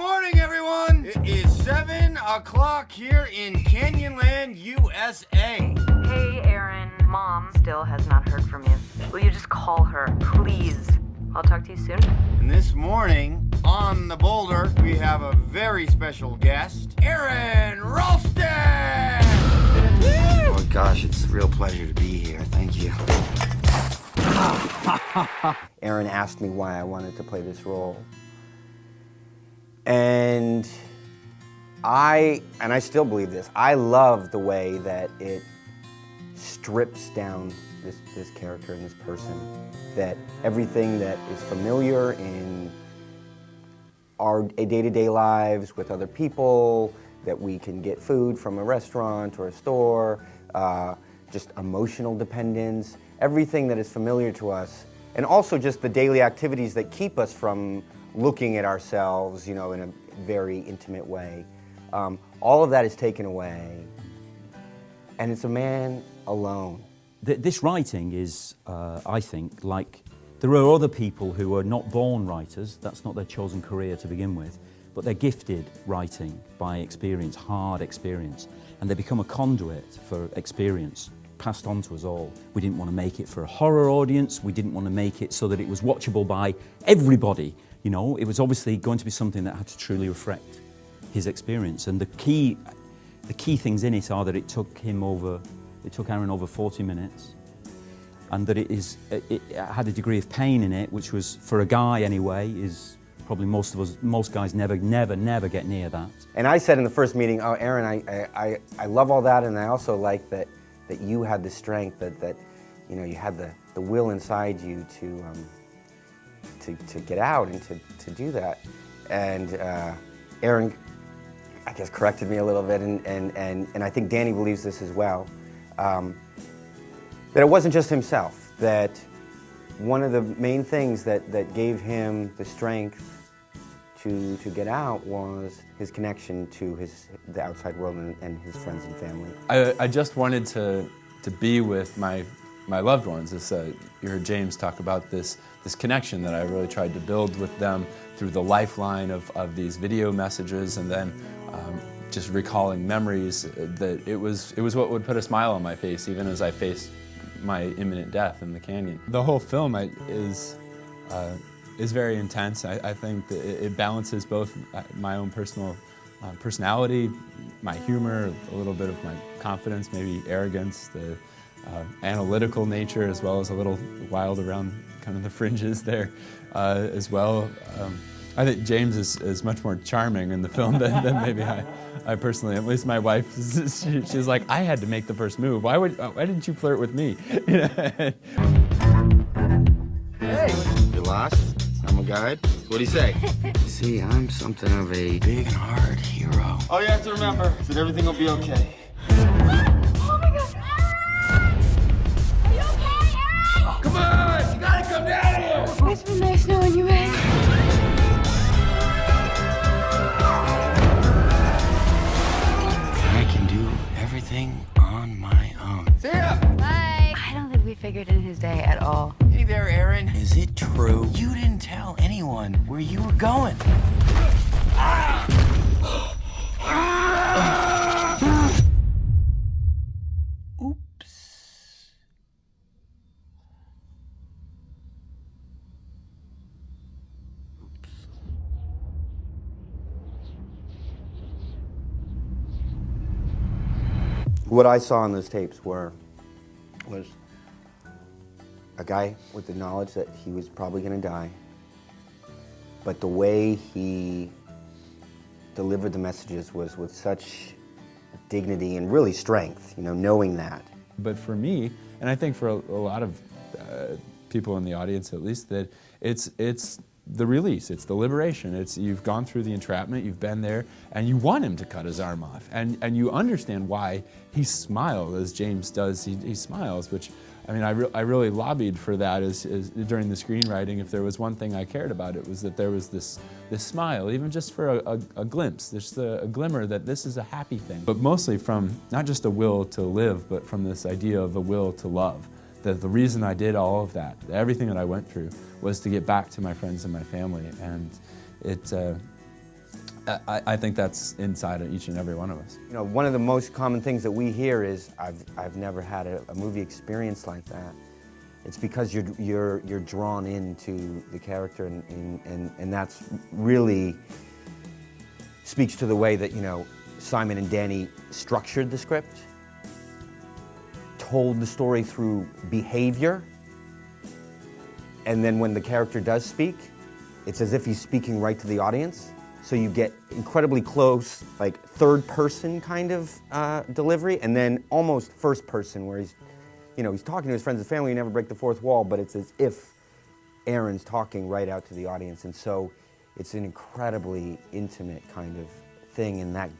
morning, everyone! It is 7 o'clock here in Canyonland, USA. Hey, Aaron. Mom still has not heard from you. Will you just call her, please? I'll talk to you soon. And this morning, on the boulder, we have a very special guest, Aron Ralston! Oh gosh, it's a real pleasure to be here. Thank you. Aron asked me why I wanted to play this role. And I still believe this, I love the way that it strips down this character and this person, that everything that is familiar in our day-to-day lives with other people, that we can get food from a restaurant or a store, just emotional dependence, everything that is familiar to us, and also just the daily activities that keep us from looking at ourselves, you know, in a very intimate way. All of that is taken away, and it's a man alone. This writing is, I think, like there are other people who are not born writers, that's not their chosen career to begin with, but they're gifted writing by experience, hard experience, and they become a conduit for experience passed on to us all. We didn't want to make it for a horror audience, we didn't want to make it so that it was watchable by everybody. You know, it was obviously going to be something that had to truly reflect his experience. And the key things in it are that it took Aron over 40 minutes, and that it had a degree of pain in it, which was, for a guy anyway, is probably most guys never get near that. And I said in the first meeting, oh, Aron, I love all that, and I also like that you had the strength, that you know, you had the will inside you to get out and to do that. And Aron, I guess, corrected me a little bit, and I think Danny believes this as well, that it wasn't just himself, that one of the main things that gave him the strength to get out was his connection to the outside world and his friends and family. I just wanted to be with my loved ones. You heard James talk about this connection that I really tried to build with them through the lifeline of these video messages, and then just recalling memories, that it was what would put a smile on my face even as I faced my imminent death in the canyon. The whole film is very intense. I think that it balances both my own personal personality, my humor, a little bit of my confidence, maybe arrogance, the analytical nature, as well as a little wild around kind of the fringes there as well. I think James is much more charming in the film than maybe I personally, at least my wife, she's like, I had to make the first move. Why didn't you flirt with me? Hey, you lost? I'm a guide. What'd he say? See, I'm something of a big and hard hero. All you have to remember is that everything will be okay. Oh my God! Are you okay, Aaron? Come on! You gotta come down here! It's been nice knowing you, man. I can do everything on my own. See ya! Bye. I don't think we figured in his day at all. Hey there, Aron. Is it true you didn't tell anyone where you were going? Oops. What I saw on those tapes was a guy with the knowledge that he was probably going to die, but the way he delivered the messages was with such dignity and really strength, you know, knowing that. But for me, and I think for a lot of people in the audience at least, that it's the release, it's the liberation. It's you've gone through the entrapment, you've been there, and you want him to cut his arm off, and you understand why he smiled, as James does. He smiles, which, I mean, I really lobbied for that as during the screenwriting. If there was one thing I cared about, it was that there was this smile, even just for a glimpse, just a glimmer that this is a happy thing. But mostly from not just a will to live, but from this idea of a will to love. That the reason I did all of that, everything that I went through, was to get back to my friends and my family. And it, I think that's inside of each and every one of us. You know, one of the most common things that we hear is, I've never had a movie experience like that. It's because you're drawn into the character, and that's really speaks to the way that, you know, Simon and Danny structured the script, told the story through behavior, and then when the character does speak, it's as if he's speaking right to the audience. So you get incredibly close, like third person kind of delivery, and then almost first person where he's, you know, he's talking to his friends and family, you never break the fourth wall, but it's as if Aron's talking right out to the audience. And so it's an incredibly intimate kind of thing, and that